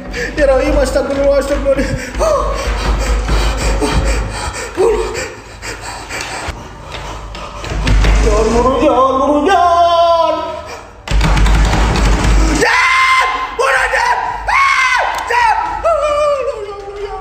Ya Rahim, astagfirullah, astagfirullah. Jangan bunuh, jangan bunuh, jangan.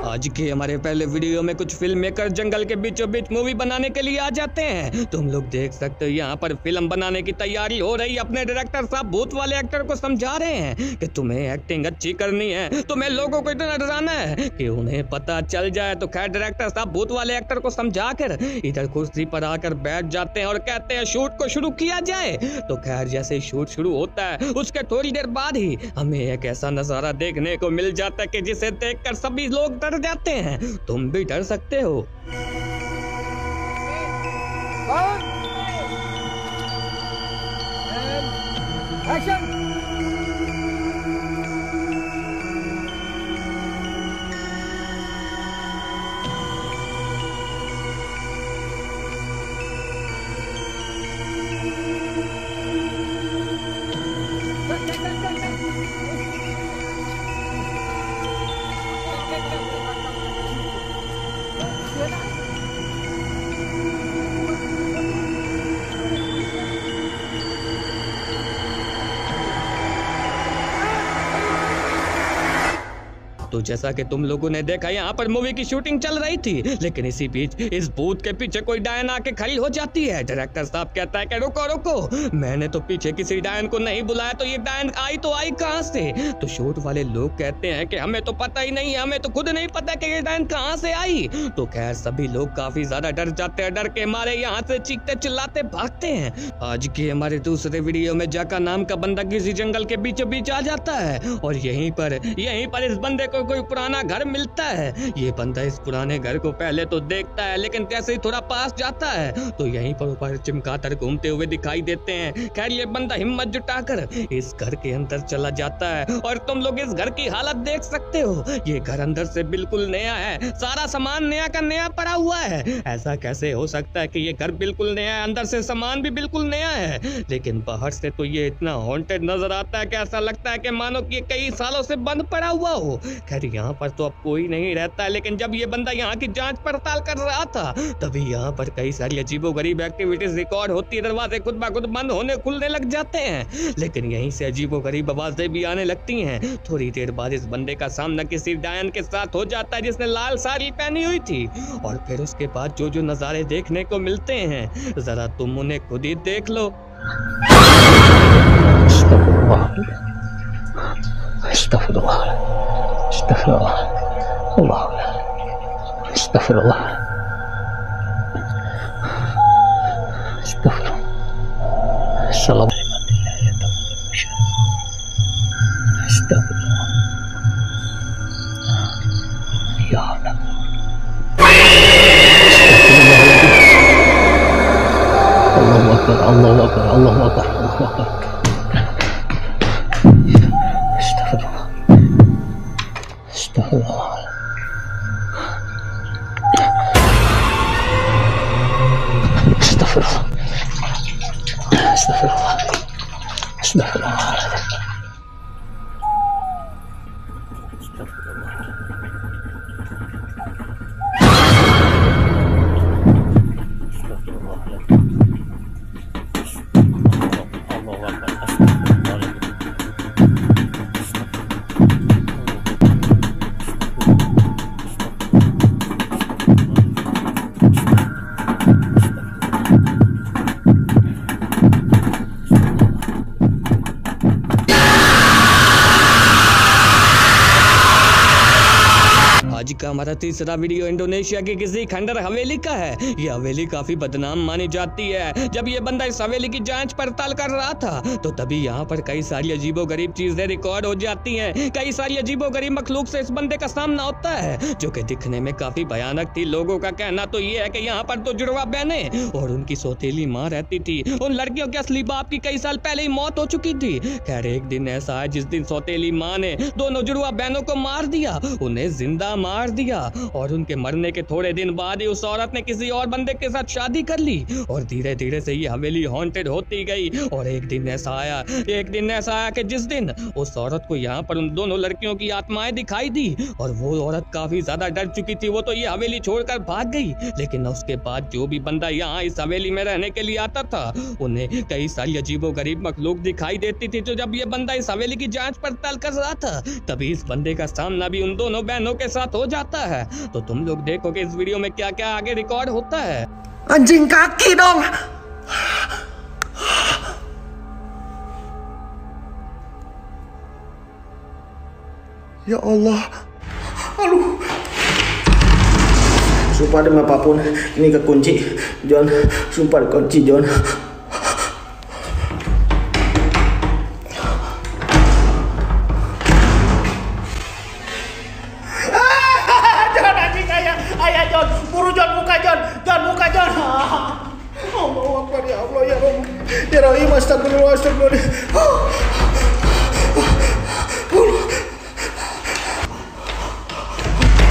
आज के हमारे पहले वीडियो में कुछ फिल्म मेकर जंगल के बीचों बीच मूवी बनाने के लिए आ जाते हैं। तुम लोग देख सकते हो यहाँ पर फिल्म बनाने की तैयारी हो रही है। अपने डायरेक्टर साहब भूत वाले एक्टर को समझा रहे हैं कि तुम्हें एक्टिंग अच्छी करनी है, तुम्हें लोगों को इतना डराना है कि उन्हें पता चल जाए। तो खैर डायरेक्टर साहब भूत वाले एक्टर को समझा कर इधर कुर्सी पर आकर बैठ जाते हैं और कहते हैं शूट को शुरू किया जाए। तो खैर जैसे ही शूट शुरू होता है उसके थोड़ी देर बाद ही हमें एक ऐसा नजारा देखने को मिल जाता है कि जिसे देखकर सभी लोग डर जाते हैं। तुम भी डर सकते हो। तो जैसा कि तुम लोगों ने देखा यहाँ पर मूवी की शूटिंग चल रही थी, लेकिन इसी बीच इस भूत के पीछे कोई डायन आके खड़ी हो जाती है। डायरेक्टर साहब कहता है कि रुको रुको, मैंने तो पीछे किसी डायन को नहीं बुलाया, तो ये डायन आई तो आई कहाँ से? तो शूट वाले लोग कहते हैं कि हमें तो पता ही नहीं है, हमें तो खुद नहीं पता कि ये डायन कहाँ से आई। तो खैर सभी लोग काफी ज्यादा डर जाते हैं। डर के मारे यहाँ से चीखते चिल्लाते भागते हैं। आज के हमारे दूसरे वीडियो में जाका नाम का बंदा किसी जंगल के बीचों बीच आ जाता है और यहीं पर इस बंदे को कोई पुराना घर मिलता है। ये बंदा इस पुराने घर को पहले तो देखता है, लेकिन जैसे ही थोड़ा पास जाता है तो यहीं पर ऊपर चिमकातर घूमते हुए दिखाई देते हैं। खैर ये बंदा हिम्मत जुटाकर इस घर के अंदर चला जाता है और तुम लोग इस घर की हालत देख सकते हो। ये घर अंदर से बिल्कुल नया है, सारा सामान नया का नया पड़ा हुआ है। ऐसा कैसे हो सकता है कि ये घर बिल्कुल नया है, अंदर से सामान भी बिल्कुल नया है, लेकिन बाहर से तो ये इतना हॉन्टेड नजर आता है कि ऐसा लगता है कि मानो कि कई सालों से बंद पड़ा हुआ हो। खैर यहाँ पर तो अब कोई नहीं रहता है, लेकिन जब ये बंदा यहाँ की जांच पड़ताल कर रहा था तभी यहाँ पर कई सारी अजीबोगरीब एक्टिविटीज रिकॉर्ड होती है। दरवाजे खुद ब खुद बंद होने खुलने लग जाते हैं, लेकिन यहीं से अजीबोगरीब आवाजें भी आने लगती हैं। थोड़ी देर बाद इस बंदे का सामना किसी डायन के साथ हो जाता है जिसने लाल साड़ी पहनी हुई थी। और फिर उसके बाद जो जो नजारे देखने को मिलते हैं जरा तुम उन्हें खुद ही देख लो। Allahu Akbar, Allahu Akbar, Allahu Akbar. Estağfurullah. Estağfurullah. Estağfurullah. Estağfurullah. Estağfurullah. आज का हमारा तीसरा वीडियो इंडोनेशिया की किसी खंडर हवेली का है। ये हवेली काफी बदनाम मानी जाती है। जब ये बंदा इस हवेली की जांच पड़ताल कर रहा था तो तभी यहाँ पर कई सारी अजीबोगरीब चीजें रिकॉर्ड हो जाती हैं। कई सारी अजीबोगरीब मखलूक से इस बंदे का सामना होता है जो कि दिखने में काफी भयानक थी। लोगों का कहना तो ये है कि यहाँ पर तो जुड़वा बहनें और उनकी सौतेली माँ रहती थी। उन लड़कियों के असली बाप की कई साल पहले ही मौत हो चुकी थी। खैर एक दिन ऐसा है जिस दिन सौतेली माँ ने दोनों जुड़वा बहनों को मार दिया, उन्हें जिंदा मार दिया और उनके मरने के थोड़े दिन बाद ही उस औरत ने किसी और बंदे के साथ शादी कर ली और धीरे धीरे से ये हवेली हॉन्टेड होती गई। और एक दिन ऐसा आया कि जिस दिन उस औरत को यहाँ पर उन दोनों लड़कियों की आत्माएं दिखाई दी और वो औरत काफी ज्यादा डर चुकी थी। वो तो ये हवेली छोड़कर भाग गई, लेकिन उसके बाद जो भी बंदा यहाँ इस हवेली में रहने के लिए आता था उन्हें कई सारी अजीबोगरीब मखलूक दिखाई देती थी। तो जब ये बंदा इस हवेली की जांच पड़ताल कर रहा था तभी इस बंदे का सामना भी उन दोनों बहनों के साथ हो जाता है। तो तुम लोग देखो कि इस वीडियो में क्या क्या आगे रिकॉर्ड होता है। Anjing kaki dong. Ya Allah. Aduh. Sumpah demi apapun ini kekunci, John. Sumpah dikunci, John. John, anjing ayah John. Buru John, buka John. John, buka John. Allahu Akbar, ya Allah, ya Rabb. Ya Rahim, astagfirullah, astagfirullah.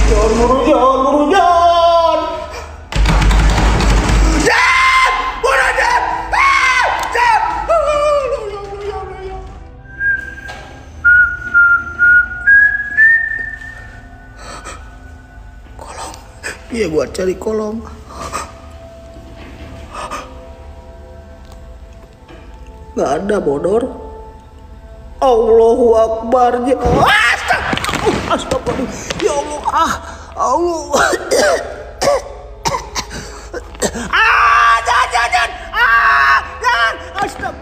John, buru John, buru John. John, buru John. John. Ya Allah, ya. Kolom. Iya, gua cari kolom. Gak ada, bodor. Allahu Akbar. Astagfirullah. Ya Allah. Allah.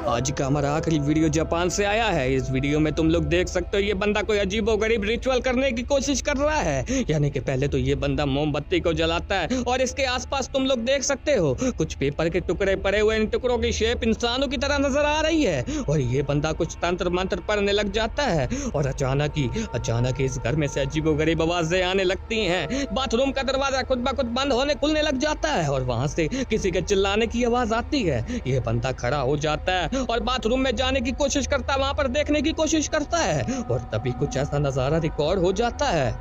आज का हमारा आखिरी video Japan से आया है। इस video में तुम लोग देख सकते हो ये बंदा कोई अजीबोगरीब रिचुअल करने की कोशिश कर रहा है। यानी कि पहले तो ये बंदा मोमबत्ती को जलाता है और इसके आसपास तुम लोग देख सकते हो कुछ पेपर के टुकड़े पड़े हुए। इन टुकड़ों की शेप इंसानों की तरह नजर आ रही है और ये बंदा कुछ तंत्र मंत्र पढ़ने लग जाता है और अचानक ही इस घर में से अजीबोगरीब आवाजें आने लगती हैं। बाथरूम का दरवाजा खुद ब खुद बंद होने खुलने लग जाता है और वहां से किसी के चिल्लाने की आवाज आती है। ये बंदा खड़ा हो जाता है और बाथरूम में जाने की कोशिश करता है, वहां पर देखने की कोशिश करता है और तभी कुछ ऐसा नजारा रिकॉर्ड हो जाता है।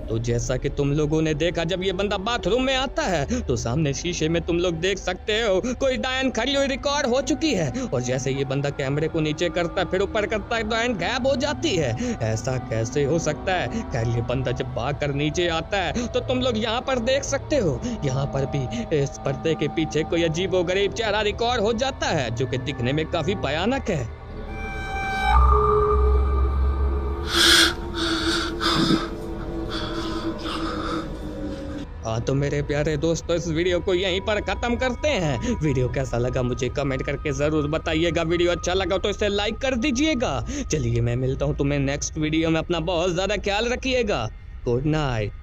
तो जैसा कि तुम लोगों ने देखा जब ये बंदा बाथरूम में आता है तो सामने शीशे में तुम लोग देख सकते हो कोई डायन खड़ी हुई रिकॉर्ड हो चुकी है और जैसे ये बंदा कैमरे को नीचे करता है फिर ऊपर करता है डायन गायब हो जाती है। ऐसा कैसे हो सकता है? खैर ये बंदा जब भाग कर नीचे आता है तो तुम लोग यहाँ पर देख सकते हो यहाँ पर भी इस पर्दे के पीछे कोई अजीबोगरीब चेहरा रिकॉर्ड हो जाता है जो कि दिखने में काफी भयानक है। हाँ तो मेरे प्यारे दोस्तों इस वीडियो को यहीं पर खत्म करते हैं। वीडियो कैसा लगा मुझे कमेंट करके जरूर बताइएगा। वीडियो अच्छा लगा तो इसे लाइक कर दीजिएगा। चलिए मैं मिलता हूँ तुम्हें नेक्स्ट वीडियो में। अपना बहुत ज्यादा ख्याल रखिएगा। Good night.